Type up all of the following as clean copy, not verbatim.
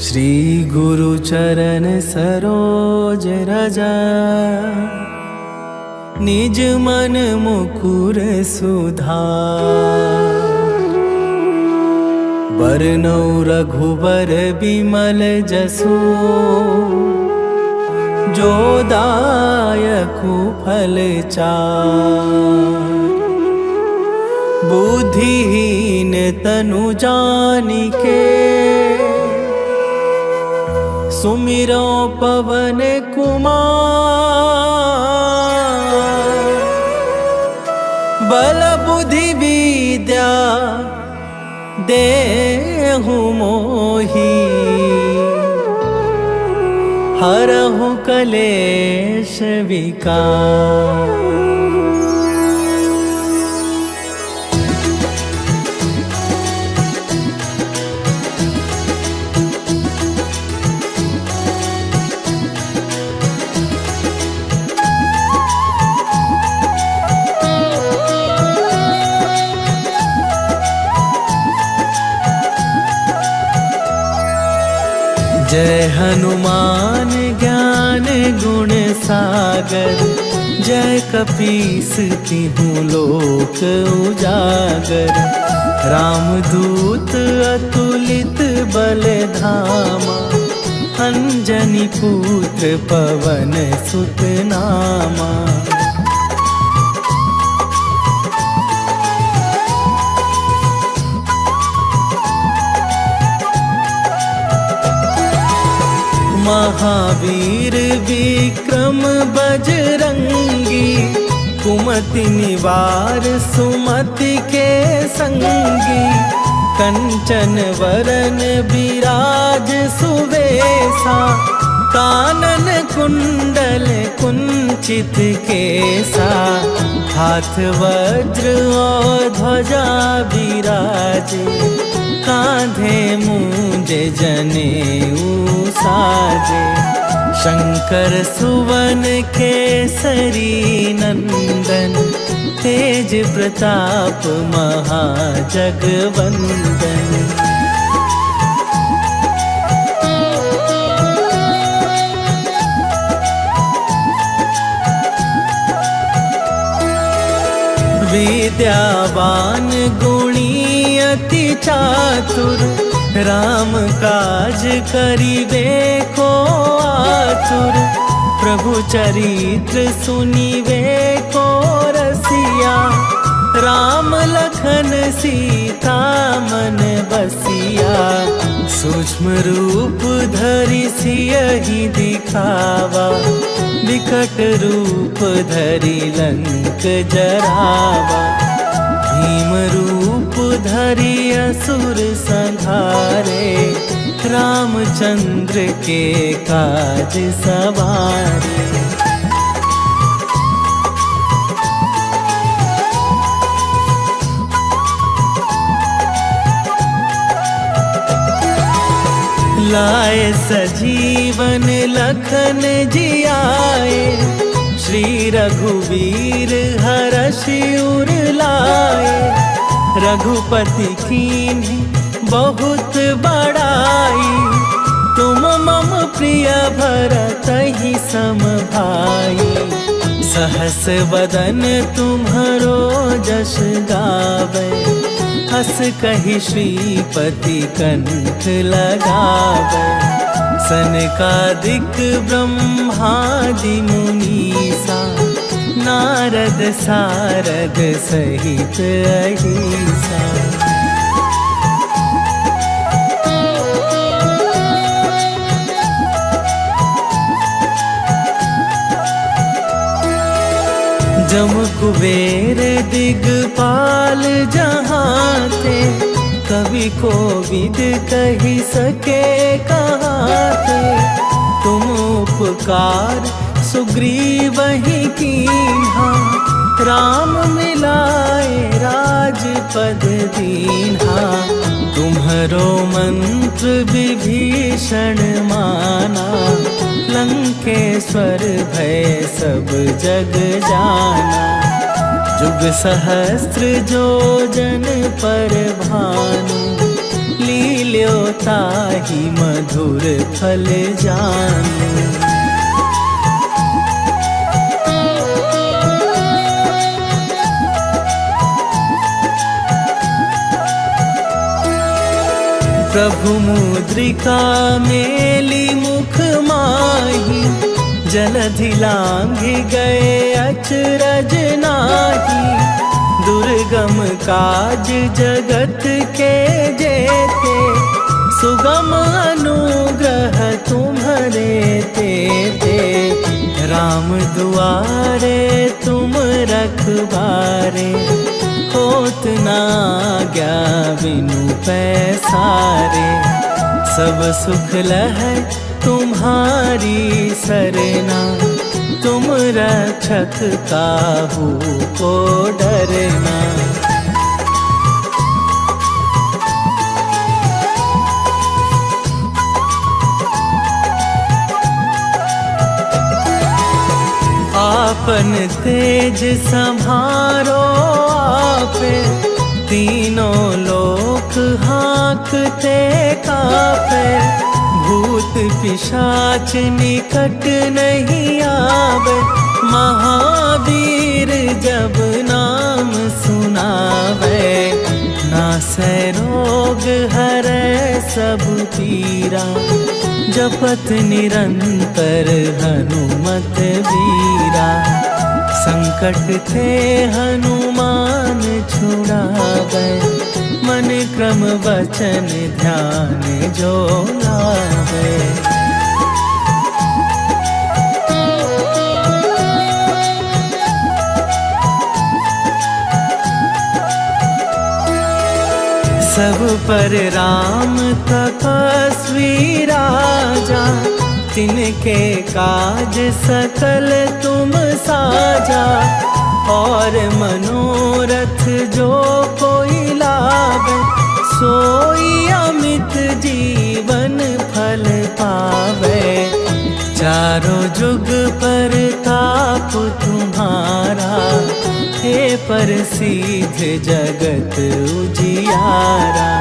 श्री गुरु चरण सरोज रजा, निज मन मुकुर सुधार। बरनौ रघुबर बिमल जसु, जो दायकु फल चार। बुद्धिहीन तनु जानिके, सुमिरो पवन कुमार। बल बुद्धि विद्या देहु मोहि, हरहु कलेश विकार। जय हनुमान ज्ञान गुण सागर, जय कपीस तिहुँ लोक उजागर। रामदूत अतुलित बल धामा, अंजनी पुत्र पवन सुत नामा। महावीर विक्रम बजरंगी, कुमति निवार सुमति के संगी। कंचन वरन विराज सुवेशा, कानन कुंडल कुंचित केसा। हाथ वज्र और ध्वजा विराजे, कांधे मूंज जनेऊ साजे। शंकर सुवन केसरी नंदन, तेज प्रताप महाजगवंदन। विद्यावान गुणी अति चातुर, राम काज करिबे को आतुर। प्रभु चरित्र सुनिबे को रसिया, राम लखन सीता मन बसिया। सूक्ष्म रूप धरि सियहि दिखावा, विकट रूप धरि लंक जरावा। भीम रूप धरि असुर संहारे, रामचंद्र के काज सवारे। लाए सजीवन लखन जियाए, श्री रघुवीर हरषि उर लाए। रघुपति कीन्ही बहुत बड़ाई, तुम मम प्रिय भरतहि सम भाई। सहस वदन तुम्हरो जस गावे, हस कहि श्रीपति कंठ लगावे। सनकादिक ब्रह्मादि मुनीसा, नारद सारद सहित अहिसा। जम कुबेर दिगपाल जहाते, कवि कोविद कहि सके कहाते। तुम उपकार सुग्रीवहि कीन्हा, राम मिलाए राजपद दीन्हा। तुम्हरो मंत्र विभीषण माना, लंकेश्वर भय सब जग जाना। जुग सहस्त्र जो जन पर भानु, लील्य जियो ताहि मधुर फल जानू। प्रभु मुद्रिका मेली मुख माही, जलधि लांघि गए अचरज नाहि। दुर्गम काज जगत के जेते, सुगम अनुग्रह तुम्हारे तेते। राम दुआरे तुम रखवारे, होत ना आज्ञा बिनु पैसारे। सब सुख लहै तुम्हारी सरना, तुम रक्षक काहू को डरना। आपन तेज संभारो आपे, तीनों लोक हाँकते कापे। भूत पिशाच निकट नहीं आवे, महावीर जब नाम सुनावे। नासै रोग हरै सब पीरा, जपत निरंतर हनुमत बीरा। संकट ते हनुमान छुड़ावे, मन क्रम वचन ध्यान जो लावे। सब पर राम तपस्वी राजा, तिनके काज सकल तुम साजा। और मनोरथ जो कोई लावे, सोई अमित जीवन फल पावे। चारों जुग पर ताप तुम्हारा, हे प्रसिद्ध जगत उजियारा।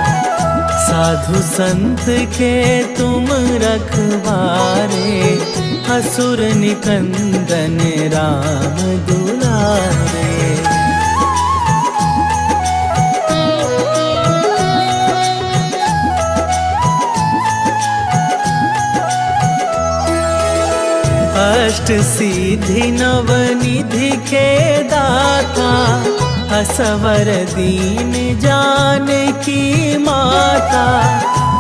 साधु संत के तुम रखवारे, असुर निकंदन राम दुलारे। अष्ट सिद्धि नवनिधि के दाता, असवर दीन जानकी माता।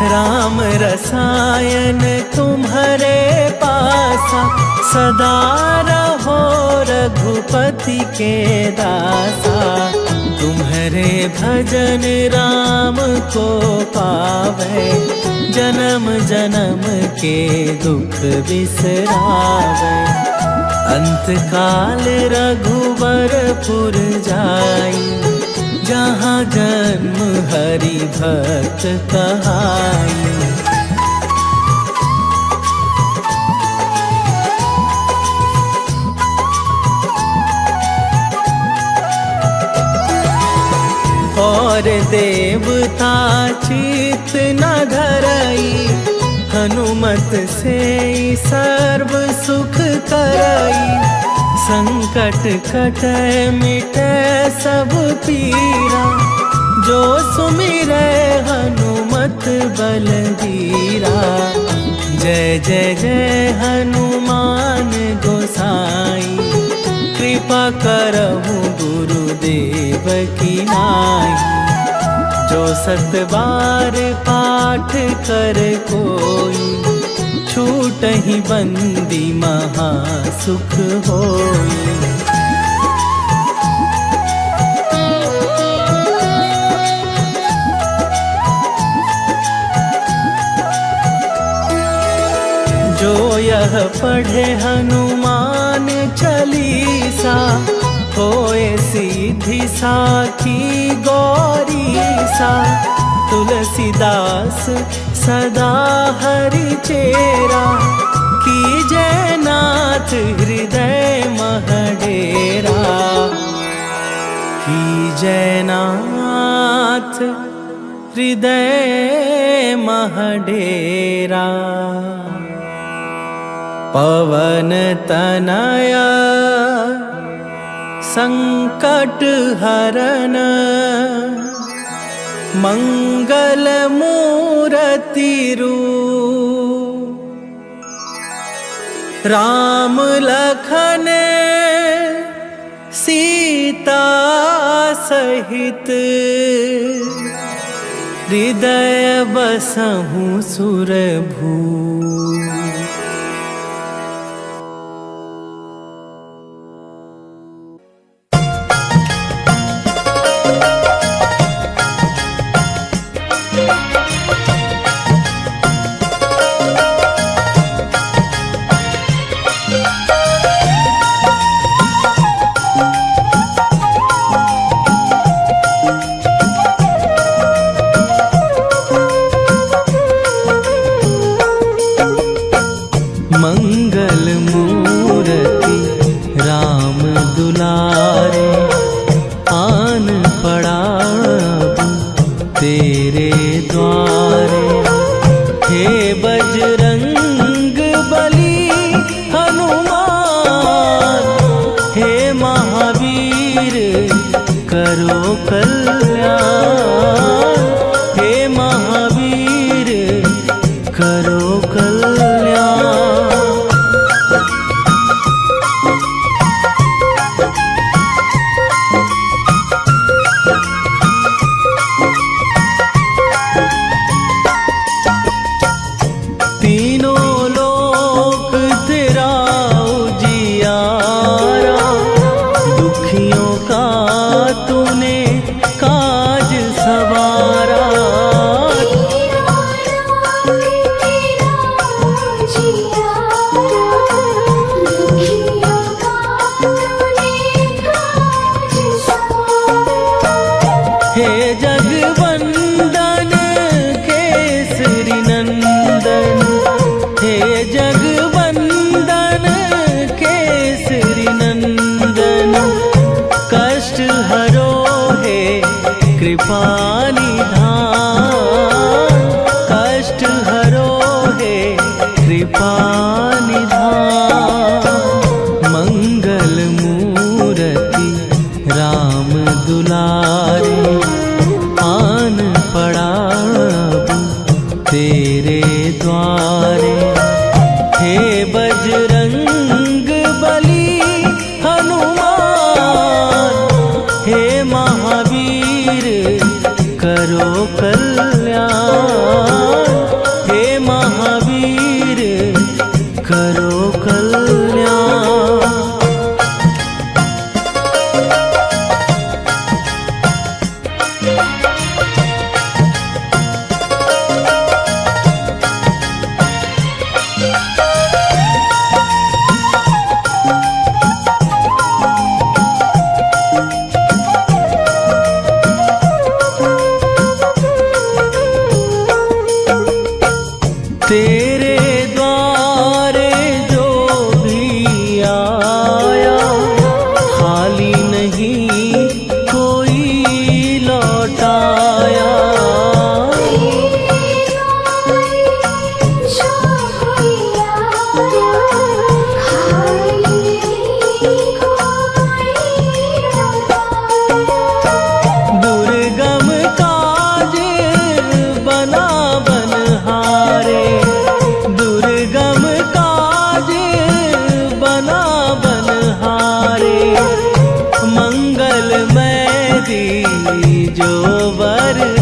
राम रसायन तुम्हारे पासा, सदा रहो रघुपति के दासा। तुम्हारे भजन राम को पावे, जन्म जन्म के दुख बिसरावे। अंत काल रघुवरपुर जाई, जहाँ जन्म हरि भक्त कहाई। और देवता चित न धरई, हनुमत से सर्व सुख करई। संकट कटै मिटै सब पीरा, जो सुमिरै हनुमत बलबीरा। जय जय जय हनुमान गोसाई, कृपा करहु गुरुदेव की नाई। जो सत बार पाठ कर कोई, छूटहि बंदी महा सुख होई। जो यह पढ़े हनुमान चालीसा, होए सिद्धि साखी गौरीसा। तुलसीदास सदा हरि चेरा, कीजय नाथ हृदय महडेरा। कीजय नाथ हृदय महडेरा। पवन तनया संकट हरन मंगल मूर्ति रूप। राम लखन सीता सहित हृदय बसहु सुरभू। मंगल मूर्ति राम दुलारे, आन पड़ा तेरे द्वारे। हे बजरंग बली हनुमान, हे महावीर करो कल्याण। हे महावीर करो कल्याण। तीनों लोक तेरा उजियारा, दुखियों का तूने काज सवारा। हे जगवंदन केसरी नंदन, हे जगवंदन केसरी नंदन। कष्ट हरो हे कृपा निधान, कष्ट हरो हे कृपा निधान। मंगल मूर्ति राम दुलारे, आन पड़ा तेरे द्वारे। हे बजरंग बली हनुमान, हे महावीर करो कल्याण। हे महावीर करो कल्याण। तेरे द्वारे जो भी आया, खाली नहीं कोई लौटाया। दुर्गम काज बना बनहारे, दुर्गम काज बना बनहारे। मंगलमय दीजो वरदान,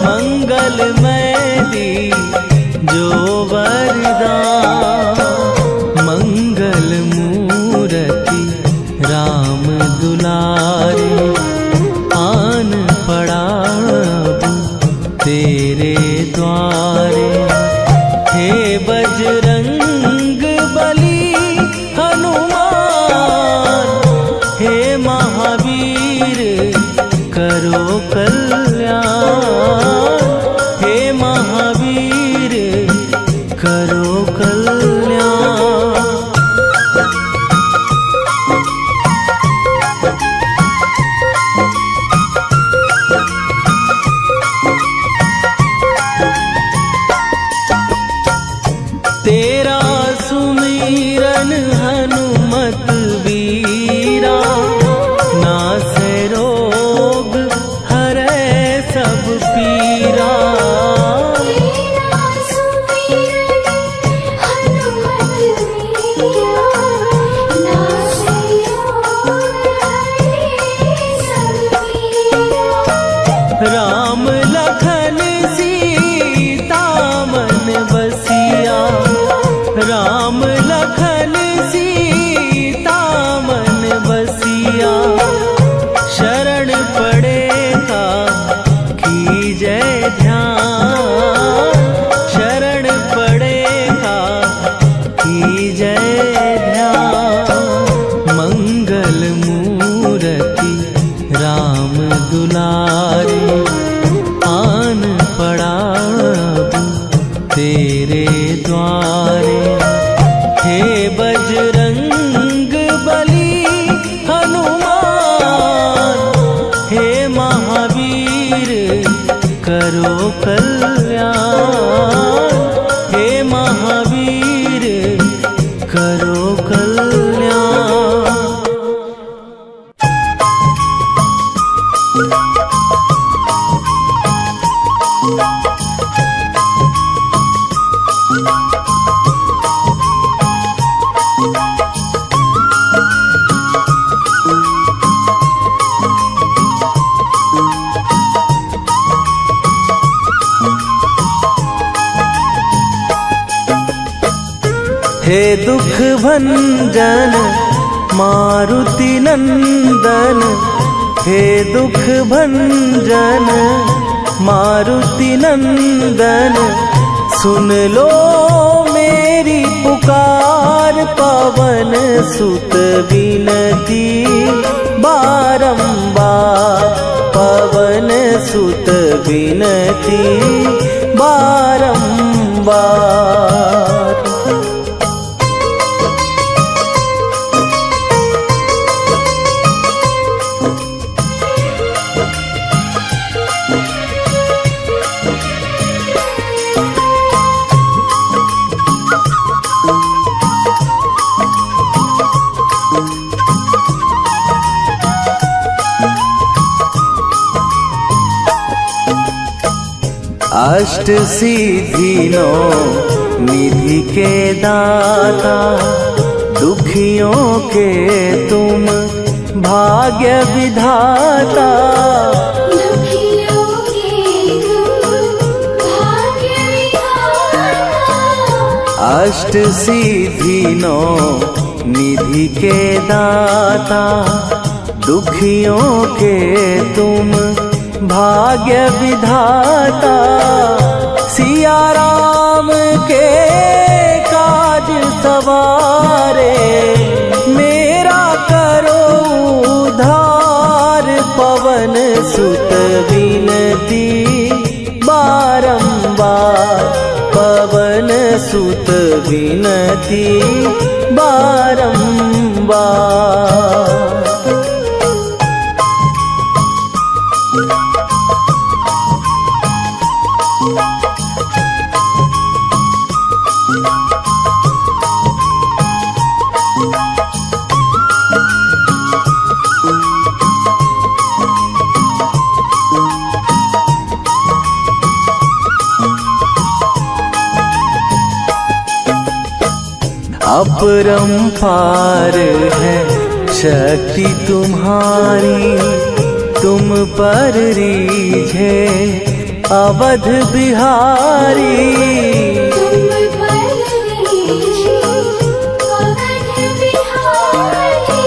मंगलमय दीजो वरदान। मंगल मूर्ति राम दुलारे, आन पड़ा तेरे द्वारे। हे बजरंग बली हनुमान, हे महावीर करो कल्याण। हे महावीर करो कल्याण। पुकारे, आन पड़ा अब तेरे द्वारे। हे बजरंग बली हनुमान, हे महावीर करो कल्याण, हे महावीर करो कल्याण। हे दुख भंजन मारुति नंदन, हे दुख भंजन मारुति नंदन, सुन लो मेरी पुकार। पवन सुत विनती बारंबार, पवन सुत विनती बारंबार। अष्ट सिद्धि नौ निधि के दाता, दुखियों के तुम भाग्य विधाता। दुखियों के तुम भाग्य विधाता। अष्ट सिद्धि नौ निधि के दाता, दुखियों के तुम भाग्य विधाता। सिया राम के काज सवारे, मेरा करो उद्धार। पवन सुत विनती बारंबार, पवन सुत विनती बारंबार। अपरंपार है शक्ति तुम्हारी, तुम पर रीझे अवध बिहारी। तुम पर रीझे अवध बिहारी।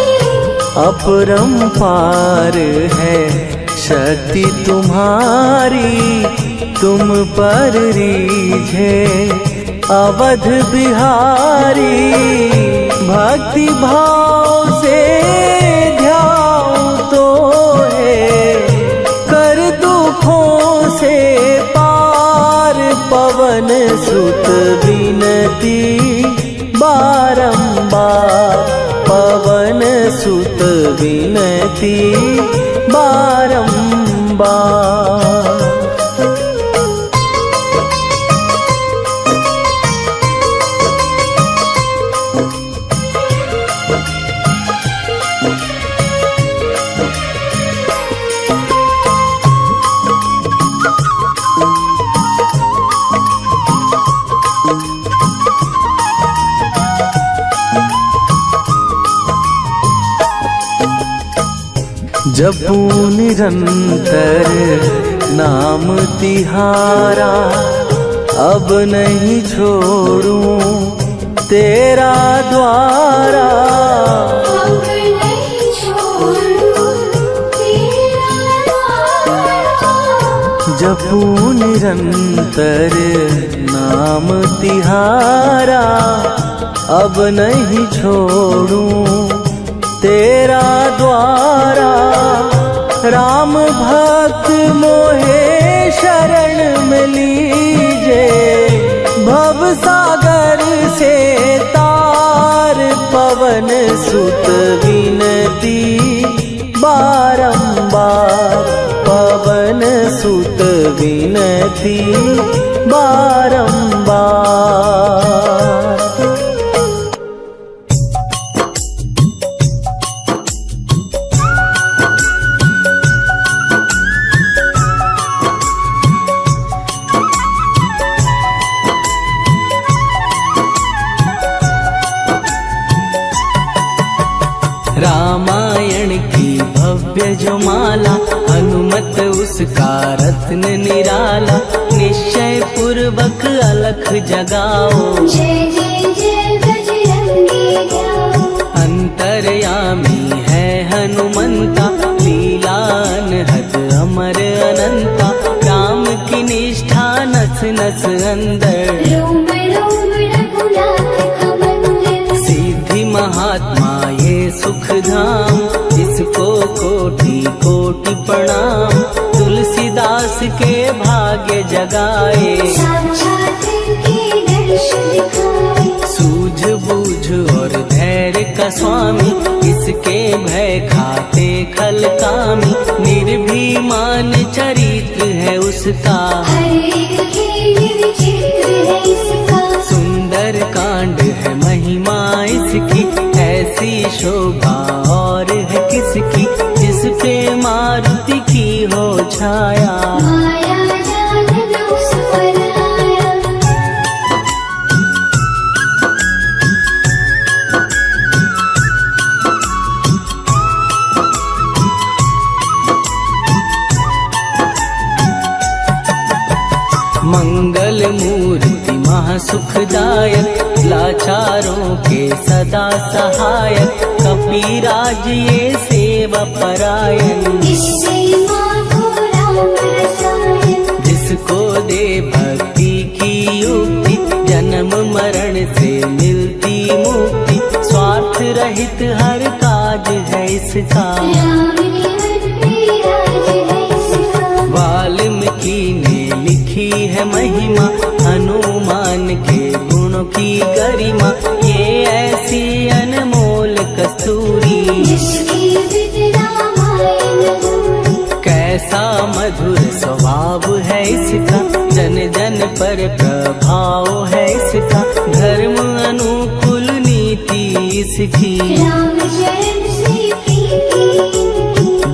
अपरंपार है शक्ति तुम्हारी, तुम पर रीझे अवध बिहारी। भक्ति भाव से ध्यान तो है, कर दुखों से पार। पवन सुत विनती बारंबार, पवन सुत विनती बारंबार। जपू निरंतर नाम तिहारा, अब नहीं छोड़ूं तेरा द्वारा। अब नहीं छोड़ूं तेरा द्वारा। जपू निरंतर नाम तिहारा, अब नहीं छोड़ूं तेरा द्वारा। राम भक्त मोहे शरण में लीजे। भव सागर से तार पवन सुत विनती बारंबार, पवन सुत विनती बारंबार। रामायण की भव्य जो माला, हनुमत उसका रत्न निराला। निश्चय पूर्वक अलख जगाओ, जय जय जय बजरंगी जाओ। अंतर्यामी है हनुमंता, लीला अनहद अमर अनंता। राम की निष्ठा नस नस अंदर, रोम रोम रघुनाथ का मंदिर। सिद्धि महात्मा ये सुख धाम, जिसको कोटि कोटि प्रणाम। तुलसीदास के भाग्य जगाए, साक्षात इनके दर्श दिखाए। सूझ बूझ और धैर्य का स्वामी, इसके भय खाते खल कामी। निर्भीमान चरित्र है उसका, हर एक खेल विचित्र है इसका। सुंदर कांड है महिमा इसकी। ऐसी शोभा और है किसकी, जिस पे मारुति की हो छाया। माया जाल न उस पर आया। मंगल मूर्ति महासुखदायक, लाचारों के सदा सहायक। कपीराज ये सेवा परायण, इससे माँ को राम रसायन। जिसको दे भक्ति की युक्ति, जन्म मरण से मिलती मुक्ति। स्वार्थ रहित हर काज है इसका, राम निवन पे राज है इसका। वाल्मीकि ने लिखी है महिमा, हनुमान के गुणों की गरिमा। ये ऐसी अनमोल कस्तूरी, जिसकी विद रामायण दूरी। कैसा मधुर स्वभाव है इसका, जन जन पर प्रभाव है इसका। धर्म अनुकूल नीति इसकी, राम शरण से प्रीति।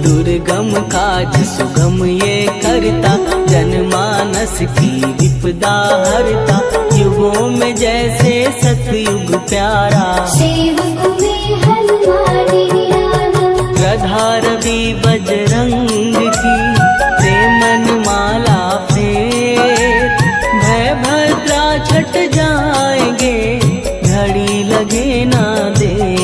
दुर्गम काज सुगम ये करता, जनमानस की विपदा हरता। युगों में जैसे सतयुग प्यारा, सेवक में हनुमान निराला। गधा रवि बजरंग की, प्रेमन माला फेर। भय भद्रा छट जाएंगे, घड़ी लगे ना देर।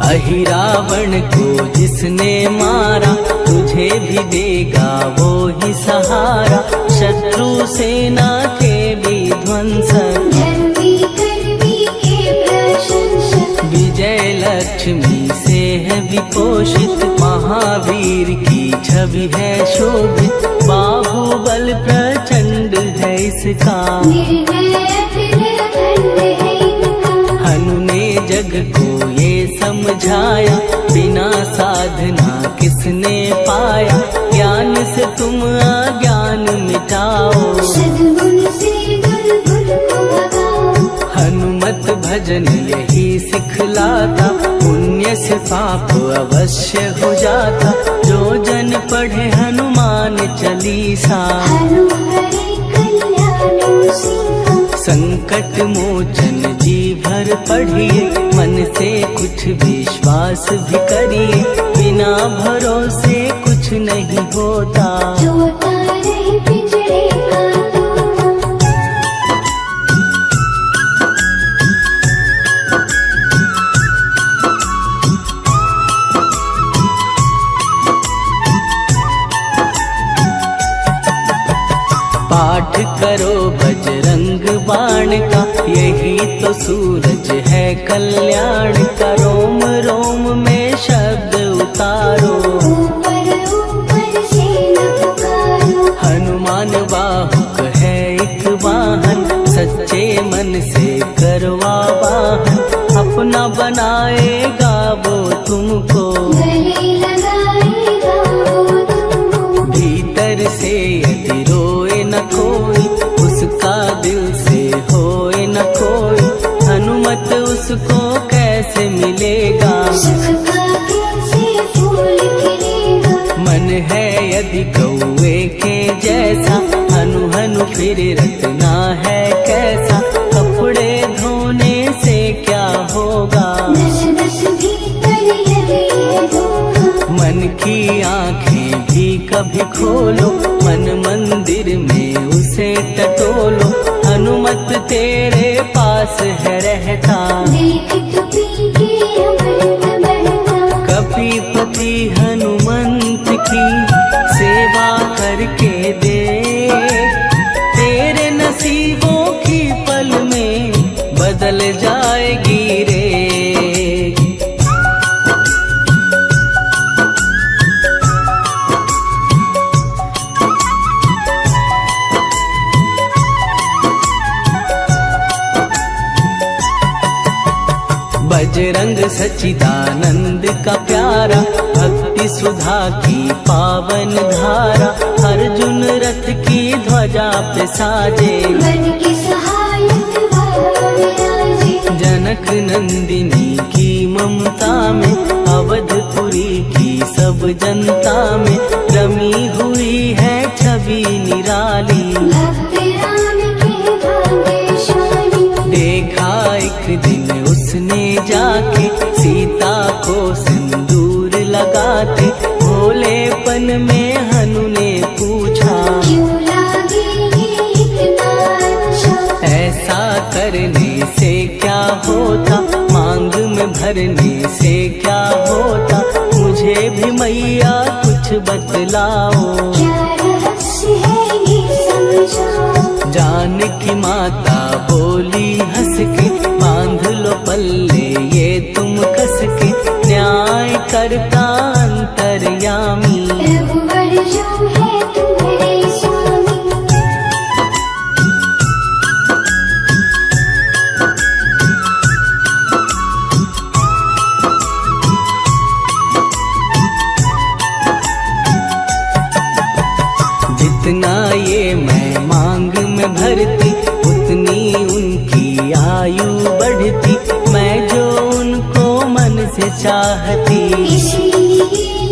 अहिरावण को जिसने मारा, तुझे भी देगा वो ही सहारा। शत्रु सेना के विध्वंसक, धर्मी कर्मी के प्रशंसक। विजय लक्ष्मी से है विपोषित। महावीर की छवि है शोभित, बाहुबल प्रचंड है इसका। निर्णय अखंड है इनका। हनु ने जग को ये समझाया, बिना साधना किसने पाया। ज्ञान से तुम अज्ञान मिटाओ, सद्गुण से दुर्गुण को भगाओ। हनुमत भजन यही सिखलाता, पुण्य से पाप अवश्य हो जाता। जो जन पढ़े हनुमान चालीसा, हनु हरे कल्याण सीखा। संकट मोचन जी भर पढ़िए, मन से कुछ विश्वास भी करिए। बिना भरोसे कुछ नहीं होता, जो तारे पिंजरे का तोता। पाठ करो बजरंग बाण का, यही तो सूरज है कल्याण का। रोम रोम में शब्द उतारो, ऊपर ऊपर से न पुकारो। हनुमान बाहुक है एक वाहन, सच्चे मन से करवा वाहन। अपना बनाएगा वो तुमको, गले लगाएगा वो तुमको। भीतर से यदि रोए न कोई, उसका दिल से होए न कोई। हनुमत उसको कैसे मिलेगा, सुख का कैसे फूल खिलेगा। मन है यदि कौवे के जैसा, हनु हनु फिर रटना है कैसा। कपड़े धोने से क्या होगा, दस दस भीतर यदि है धोखा। मन की आंखें भी कभी खोलो, मन मंदिर में उसे टटोलो। हनुमत तेरे पास है रहता, देख तो पी के अमृत बहता। कपीपति हनुमंत की सेवा करके दे, तेरे नसीबों की पल में बदल जाएगी रे। बजरंग सच्चिदानंद का प्यारा, भक्ति सुधा की पावन धारा। अर्जुन रथ की ध्वजा पे साजे, बन के सहायक वह विराजे। जनक नंदिनी की ममता में, अवधपुरी की सब जनता में रमी हुई है छवि निराली। भक्त राम के भाग्यशाली, देखा एक दिन उसने जाके सीता को सिंदूर लगाते। भोलेपन में हनु ने पूछा, क्यों लागे ये इतना अच्छा। ऐसा करने से क्या होता, मांग में भरने से क्या होता। मुझे भी मैया कुछ बतलाओ, क्या रहस्य है ये समझाओ। जानकी माता बोली हंस के, बांध लो पल्ले ये तुम कस के। न्याय करता अंतर्यामी, रघुवर जो है तुम्हारे स्वामी। जितना ये मैं मांग में भरती, उतनी उनकी आयु बढ़ती। मैं जो उनको मन से चाहती, इसलिए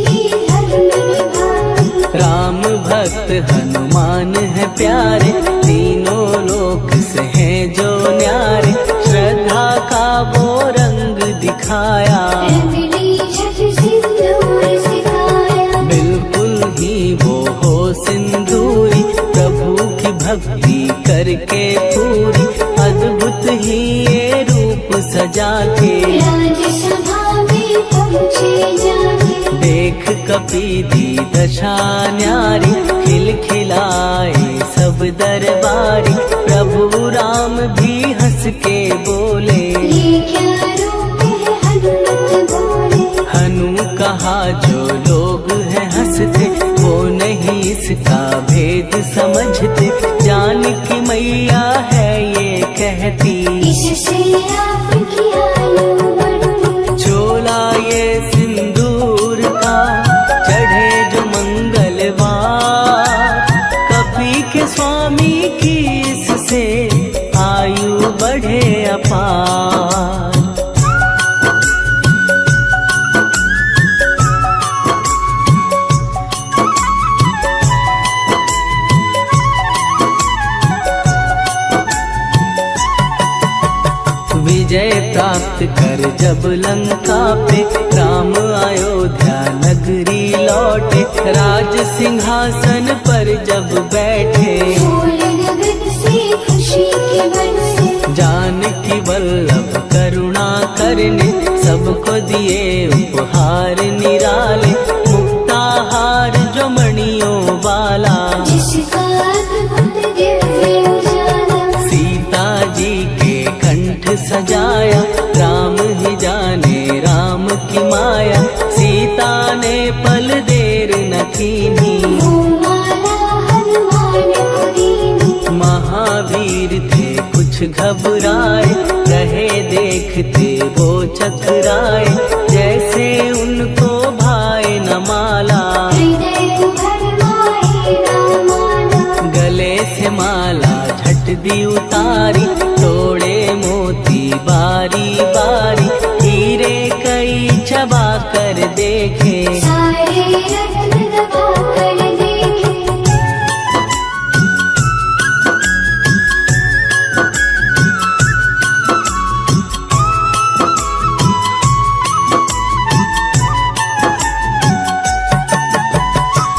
ये धर्म निभाती। राम भक्त हनुमान है प्यारे, तीनों लोक से हैं जो न्यारे। श्रद्धा का वो रंग दिखाया, रंगली झट सिंदूर सिखाया। बिल्कुल ही वो हो सिंदूरी, प्रभु की भक्ति करके पूरी। अद्भुत ही ये रूप सजा के, राज्यसभा में पहुँचे जाके। देख कपीदी दशा न्यारी, खिलखिलाए सब दरबारी। प्रभु राम भी हंस के बोले, ये क्या रूप है हनुमत बोले। हनु कहा जो लोग हैं हंसते, वो नहीं इसका भेद समझते। जानकी मैया है ये कहती, इससे आपकी आयु बढ़ती। चोला ये सिंदूर का चढ़े जो मंगलवार। कपी के स्वामी की इससे आयु बढ़े अपार। विजय प्राप्त कर जब लंका पे, राम अयोध्या नगरी लौटे। राज सिंहासन पर जब बैठे, फूल गगन से खुशी के बरसे। जानकी वल्लभ करुणा करने, सबको दिए उपहार निराले। मुक्ताहार जो मणियों वाला, जिसका अद्भुत घबराए, रहे देखते वो चकराए, जैसे उनको भाए न माला। हृदय को भरमाए रामाला, गले से माला झट दी उतारी, तोड़े मोती बारी बारी, हीरे कई चबा कर देखे, सारे रत्न दबा कर देखे।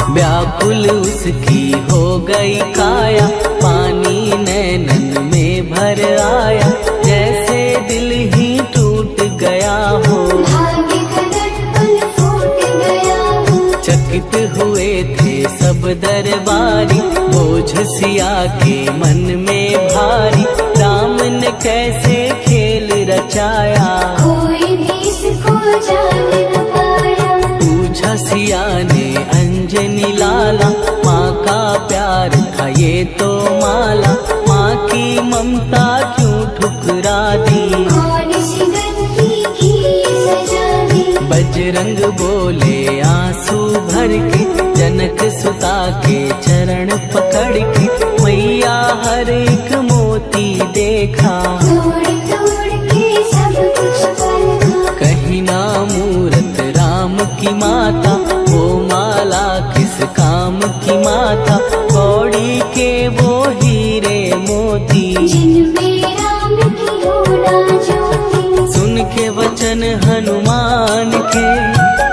व्याकुल उसकी हो गई काया, पानी नैनन में भर आया, जैसे दिल ही टूट गया हो, भाग्य का दर्पण फूट गया हो। चकित हुए थे सब दरबारी, बोझ सिया के मन में भारी, राम ने कैसे खेल रचाया, कोई भी इसको जान न पाया। पूछा सिया ने अंजनी लाला, माँ का प्यार था ये तो माला, माँ की ममता क्यों ठुकरा दी, कौन सी गलती की सजा दी। बजरंग बोले आंसू भर के, जनक सुता के चरण पकड़ के, मैया हर एक मोती देखा, तोड़ तोड़ के सब कुछ परखा। कहीं ना मूरत राम की माता, वो माला किस काम की माता, कौड़ी के वो हीरे मोती, जिनमें राम की होना ज्योति। सुन के वचन हनुमान के,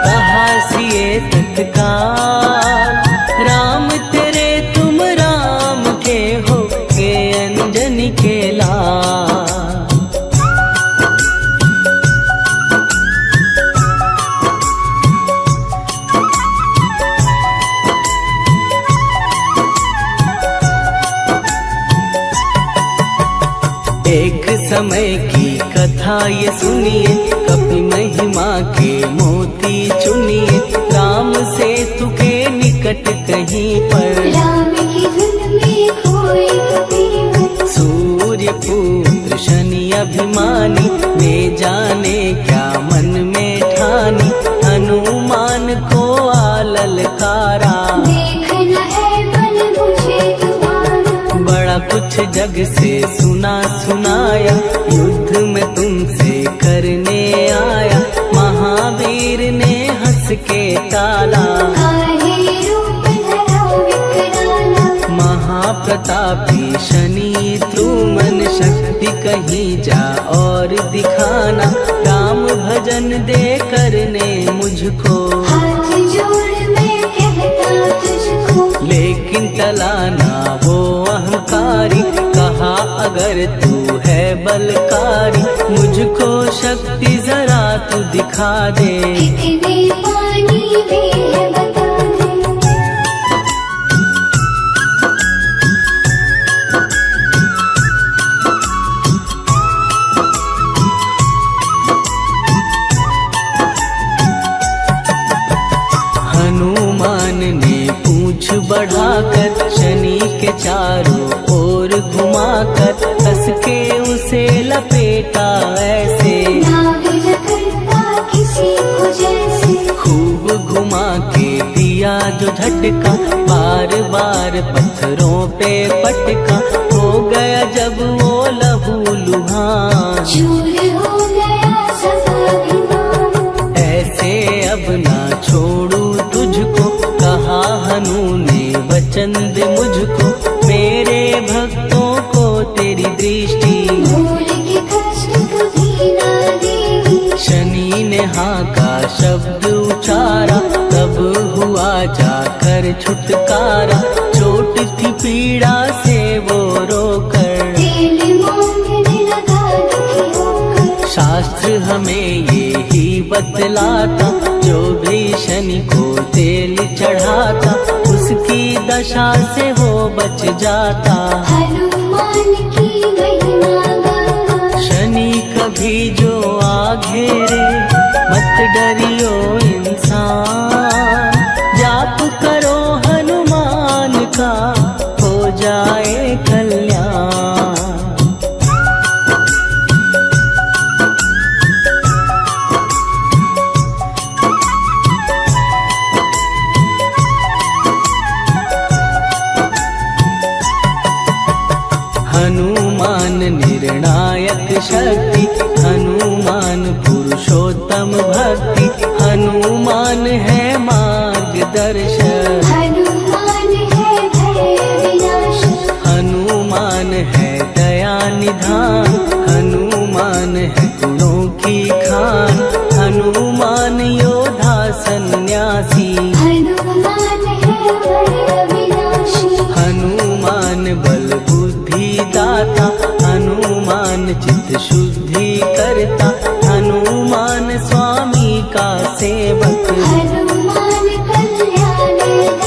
कहा सिए तत्काल, राम तेरे तुम राम के हो के अंजनी के लाल। एक समय की कथा ये सुनिए, कपि महिमा के मोती चुनिए, राम सेतु के निकट कहीं पर, राम की धुन में खोए कबीर। सूर्य पुत्र शनि अभिमानी, ने जाने क्या मन में ठानी, हनुमान को ललकारा, देखना है बल मुझे तुम्हारा। बड़ा कुछ जग से सुना सुनाया, युद्ध में तुमसे करने आया, महावीर ने हंस के टाला, काहे रूप धरा विकराला। महाप्रतापी शनि द्रुमन, शक्ति कहीं जा और दिखाना, राम भजन दे करने मुझको, हाथ जोड़ मैं कहता तुझको। लेकिन टला ना वो अहंकारी, कहा अगर तू है बलकारी, मुझको शक्ति जरा तू दिखा दे, कितने पानी भी है बता दे। हनुमान ने पूंछ बढ़ाकर, शनि के चारों ओर घुमाकर, कस के उसे लपेटा ऐसे, नाग करता किसी को जैसे। खूब घुमा के दिया जो झटका, बार बार पत्थरों पे पटका, हो गया जब वो लहू लुहान, चूर हो गया सब अभिमान। ऐसे अब ना छोड़ू तुझको, कहा हनु ने वचन दे मुझको, मेरे भक्तों को तेरी दृष्टि, भूल के कष्ट कभी ना देगी। शनि ने हाँ का शब्द उचारा, तब हुआ जाकर छुटकारा, चोट थी पीड़ा से वो रोकर, तेल मांगने लगा दुखी होकर। शास्त्र हमें ये ही बतलाता, जो भी शनि को तेल चढ़ाता, उसकी दशा से वो बच जाता। हनुमान की महिमा गाता, शनि कभी जो आ घेरे, मत डरियो इंसान, जाप करो हनुमान का, हो जाए कल्याण। हनुमान निर्णायक शक्ति, हनुमान पुरुषोत्तम भक्ति, हनुमान है मार्गदर्शक, हनुमान है भय विनाशक, हनुमान है दया निधान, हनुमान है गुणों की खान, हनुमान योद्धा सन्यासी, हनुमान है भय विनाशी, हनुमान बल बुद्धि दाता, हनुमान चित्त शुद्धि करता, हनुमान स्वामी का सेवक, हनुमान कल्याणदायक,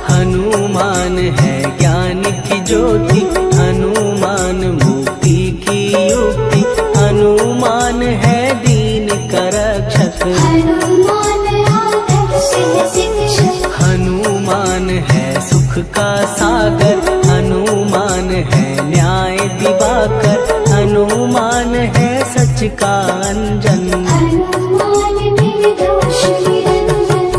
हनुमान है ज्ञान की ज्योति, हनुमान मुक्ति की युक्ति, हनुमान है दीन का रक्षक, हनुमान आदर्श शिक्षक, हनुमान है सुख का सागर, हनुमान है न्याय दिवाकर, हनुमान है सच का अंजन, हनुमान निर्दोष निरंजन,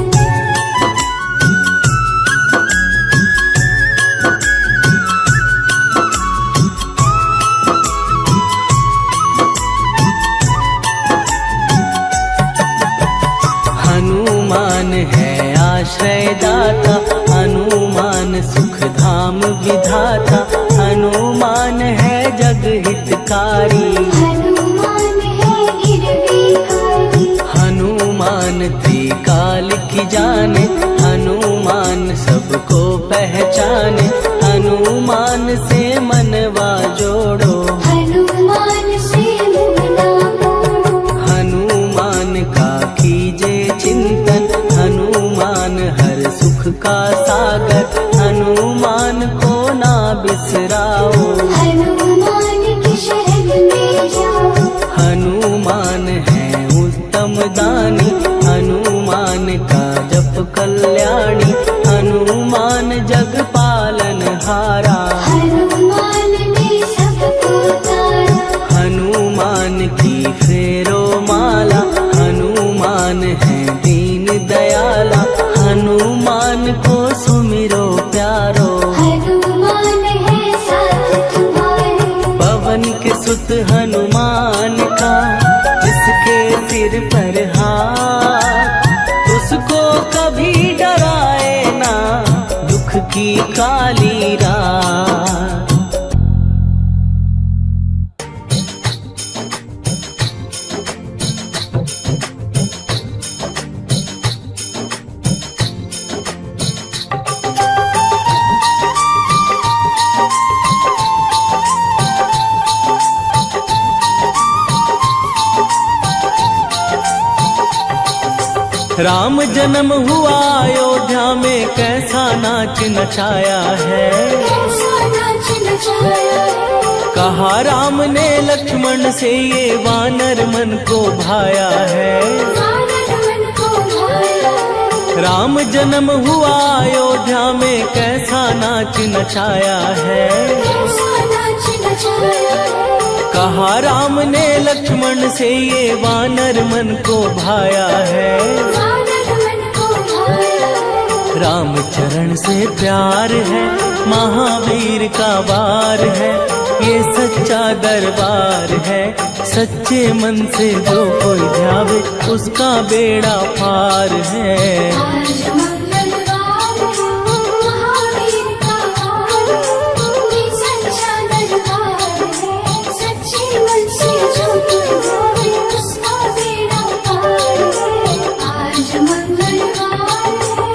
हनुमान है आश्रय दाता, हनुमान सुख धाम विधाता, हनुमान है जग हितकारी, हनुमान है गिरविकारी, हनुमान त्रिकाल की जाने, हनुमान सबको पहचाने, हनुमान से मनवा जोड़ो, हनुमान से मुँह ना मोड़ो, हनुमान का कीजे चिंतन, हनुमान हर सुख का सागर, हनुमान को ना बिसराओ, हनुमान की शरण में जाओ, हनुमान है उत्तम दानी, हनुमान का जप कल्याणी, हनुमान जग पालन हारा, हनुमान ने सबको तारा, हनुमान की फेरो माला, हनुमान है दीन दयाला, हनुमान को सुमिरो प्यारो, हनुमान है साथ तुम्हारे, पवन के सुत हनुमान का, जिसके सिर पर हाथ, उसको कभी डराए ना दुख की काली रात। राम जन्म हुआ अयोध्या में, कैसा नाच नचाया है, कैसा नाच नचाया है, कहा राम ने लक्ष्मण से ये वानर मन को भाया है, वानर मन को भाया है, राम जन्म हुआ अयोध्या में, कैसा नाच नचाया है, कैसा नाच नचाया है, कहा राम ने लक्ष्मण से ये वानर मन को भाया है, वानर मन को भाया है, राम चरण से प्यार है, महावीर का वार है, ये सच्चा दरबार है, सच्चे मन से जो कोई ध्यावे उसका बेड़ा पार है। आज मंगलवार है, महावीर का वार है, ये सच्चा दरबार है, सच्चे मन से जो कोई ध्यावे उसका बेड़ा पार है। आज मंगलवार है,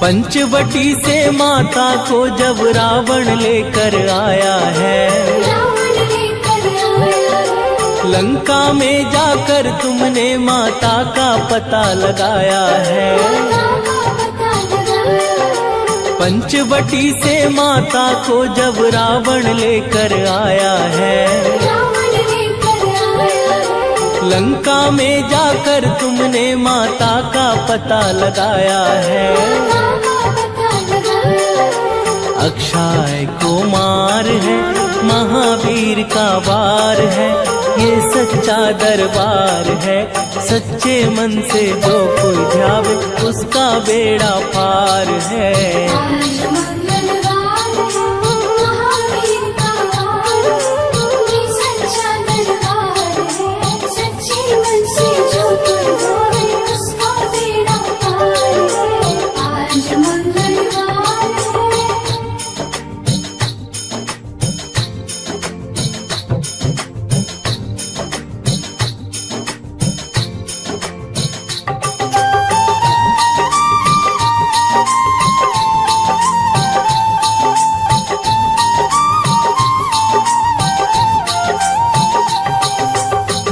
पंचवटी से माता को जब रावण लेकर आया है, रावण लेकर आया है, लंका में जाकर तुमने माता का पता लगाया है, माता का पता लगाया है, पंचवटी से माता को जब रावण लेकर आया है, रावण लेकर आया है, लंका में जाकर तुमने माता का पता लगाया है। अक्षय कुमार है, महावीर का वार है, ये सच्चा दरबार है। सच्चे मन से जो कोई ध्यावे उसका बेड़ा पार है।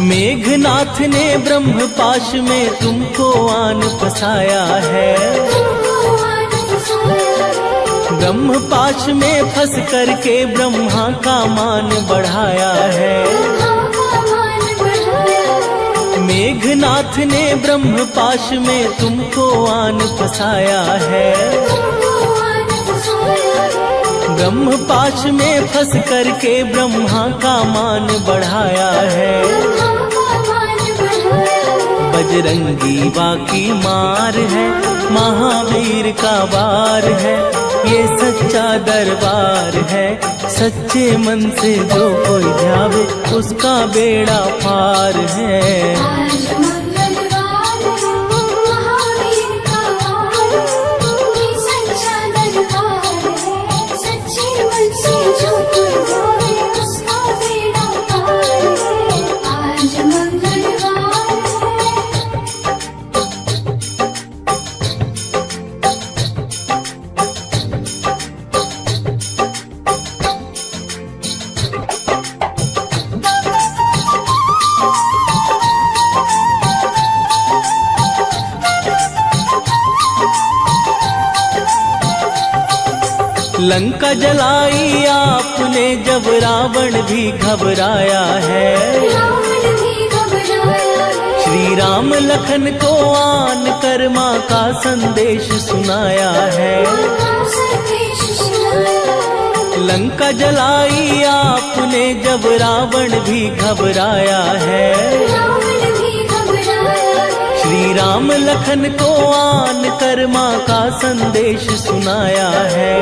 मेघनाथ ने ब्रह्म पाश में तुमको आन फसाया है। ब्रह्म पाश में फंस करके ब्रह्मा का मान बढ़ाया है। मेघनाथ ने ब्रह्म पाश में तुमको आन फसाया है। ब्रह्म पाश में फंस करके ब्रह्मा का मान बढ़ाया है। बजरंगी बाकी मार है, महावीर का वार है, ये सच्चा दरबार है। सच्चे मन से जो कोई ध्यावे उसका बेड़ा पार है। लंका जलाई आपने जब रावण भी घबराया है। श्री राम लखन को आन कर माँ का संदेश सुनाया है। लंका जलाई आपने जब रावण भी घबराया है। श्री राम लखन को आन कर माँ का संदेश सुनाया है।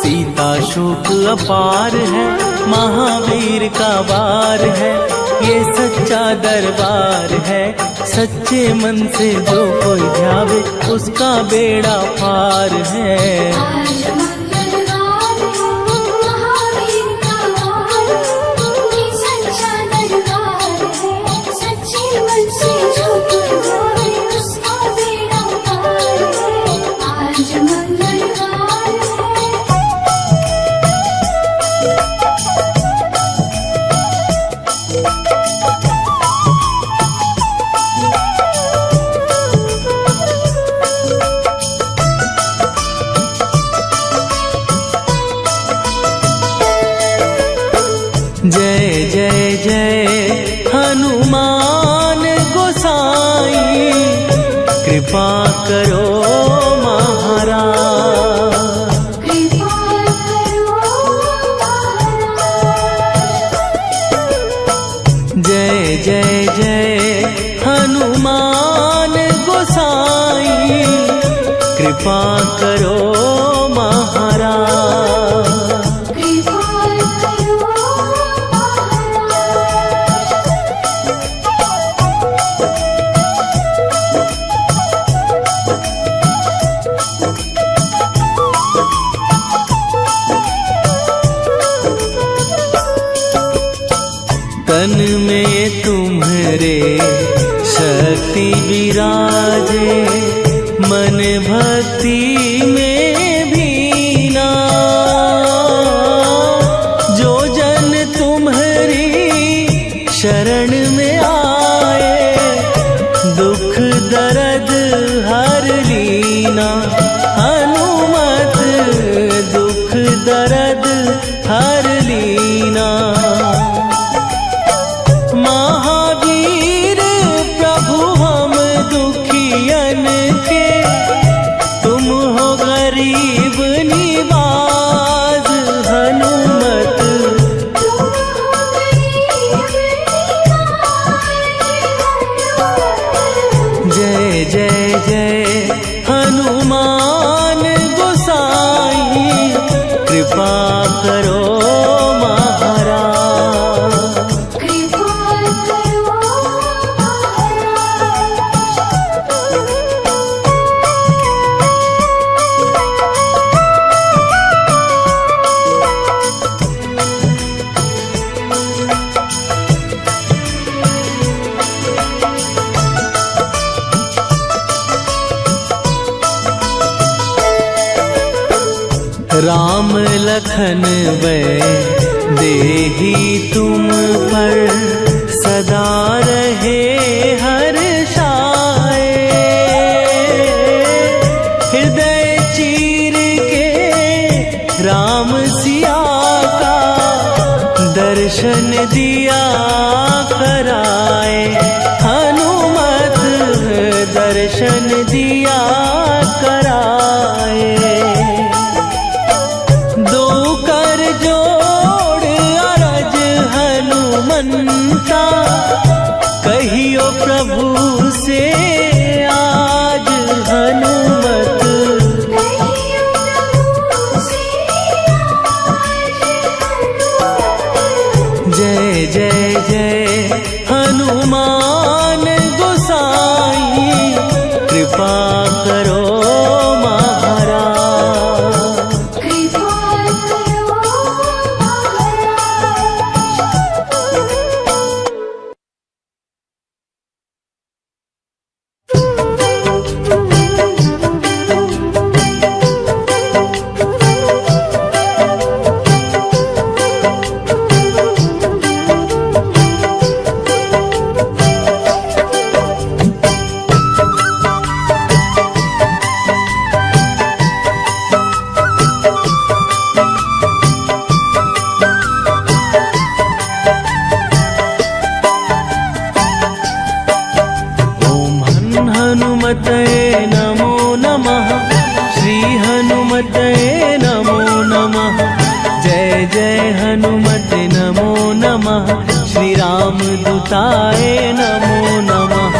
सीता शोक अपार है, महावीर का वार है, ये सच्चा दरबार है। सच्चे मन से जो कोई ध्यावे उसका बेड़ा पार है। जय जय जय हनुमान गोसाई, कृपा करो महाराज। जय जय जय हनुमान गोसाई, कृपा करो महाराज। तन में तुम्हारे शक्ति विराजे, मन भक्ति में भीना। जो जन तुम्हारी शरण में आए, दुख दर्द हर लीना। हनुमत दुख दर्द हर लीना। जय जय हनुमान गोसाई, कृपा करो महाराज। कृपा करो राम लखन वै देही तुम पर, सदा रहे हर्षाए। हृदय चीर के राम सिया का, दर्शन दिया कराए। हनुमत दर्शन दिया कराए। कहियो प्रभु से आज हनुमत, कहियो प्रभु से आज हनुमत। जय जय जय हनुमान गोसाई, कृपा करो महाराज। कृपा करो हनुमते नमो नमः, श्री हनुमते नमो नमः। जय जय हनुमते नमो नमः, श्री राम दूताय नमो नमः।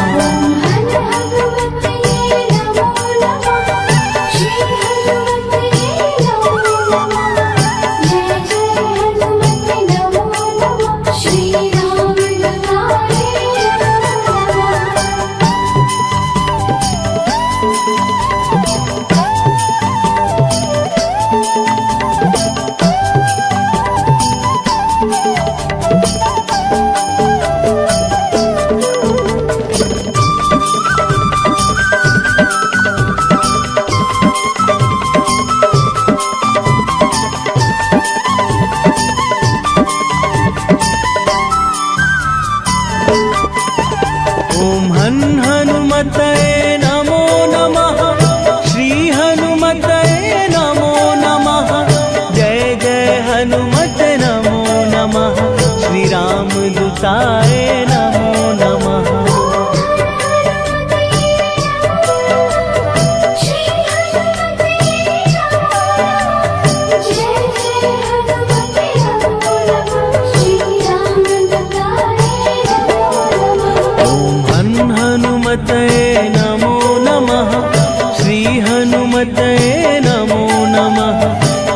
हनुमते नमो नमः, श्री हनुमते नमो नमः। जय जय हनुमते नमो नमः, श्री राम दूताय नमो नमः। हनुमते नमो नमः, श्री हनुमते नमो नमः।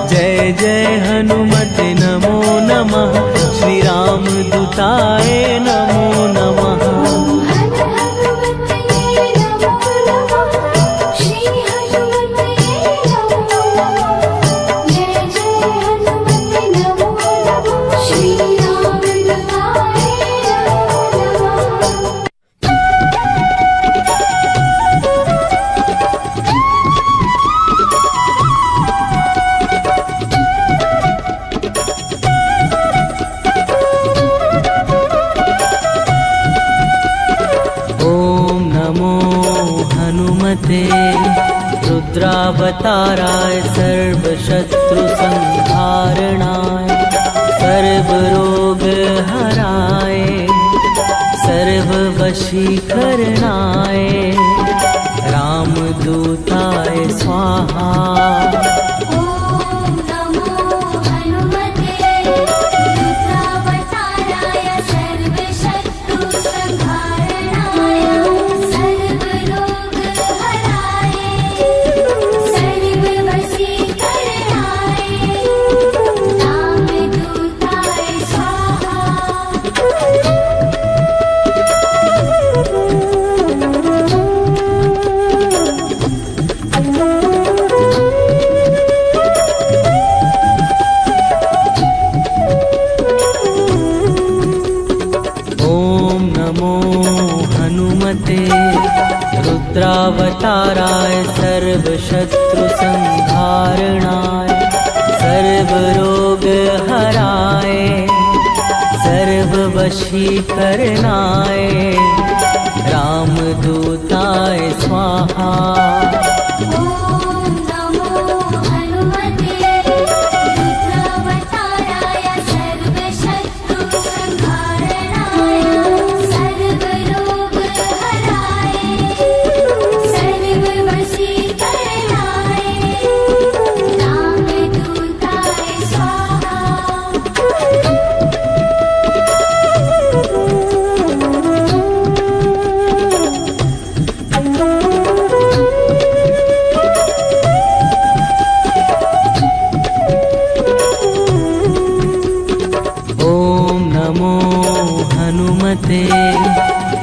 जय जय हनुमते नमो नमः, श्री राम दूताय नमो नमः। रुद्रावताराय सर्वशत्रु संहारणाय, सर्वरोग हराय, सर्ववशीकरणाय, रामदूताय स्वाहा। सर्वशत्रु संहारणाय, सर्वरोग हनुमते रुद्रावताराय सर्वशत्रुसंहारणाय सर्वरोगहराय सर्ववशीकरणाय रामदूताय स्वाहा। ॐ नमो हनुमते रुद्रावताराय सर्वशत्रुसंहारणाय सर्वरोगहराय सर्ववशीकरणाय रामदूताय स्वाहा।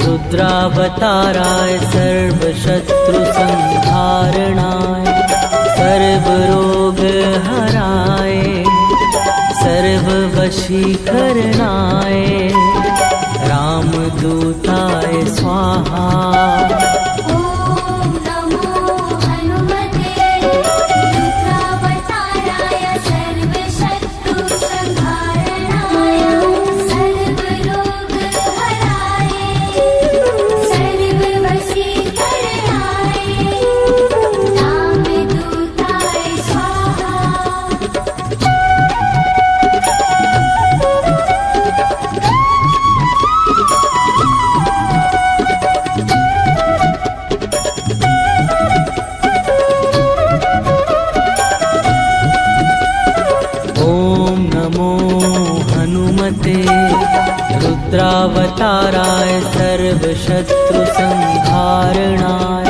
रुद्रावताराय सर्वशत्रुसंहारणाय सर्वरोगहराय सर्ववशीकरणाय रामदूताय स्वाहा। ॐ नमो हनुमते रुद्रावताराय सर्वशत्रुसंहारणाय सर्वरोगहराय सर्ववशीकरणाय रामदूताय स्वाहा। रुद्रावताराय सर्वशत्रुसंहारणाय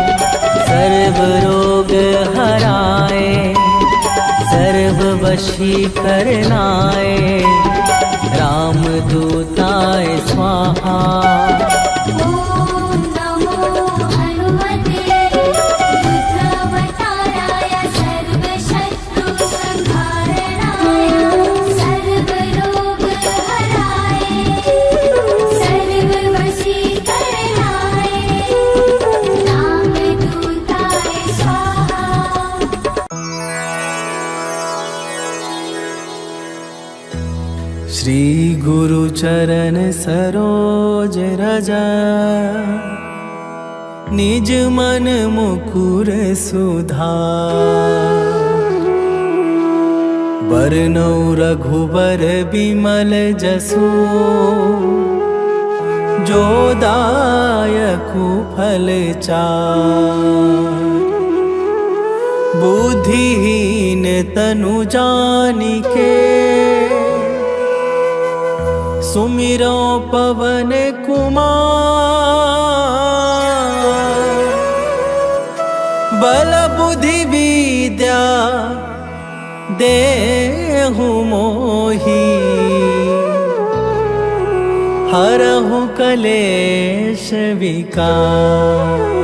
सर्वरोगहराय सर्ववशीकरणाय रामदूताय स्वाहा। ॐ नमो हनुमते रुद्रावताराय सर्वशत्रुसंहारणाय सर्वरोगहराय सर्ववशीकरणाय रामदूताय स्वाहा। श्री गुरु चरण सरोज रज निज मन मुकुर सुधार। बरनौ रघुबर बिमल जसु जो दायकु फल चार। बुद्धिहीन तनु जानिके सुमिरो पवन कुमार। बल बुद्धि विद्या देहु मोहि हरहु कलेश विकार।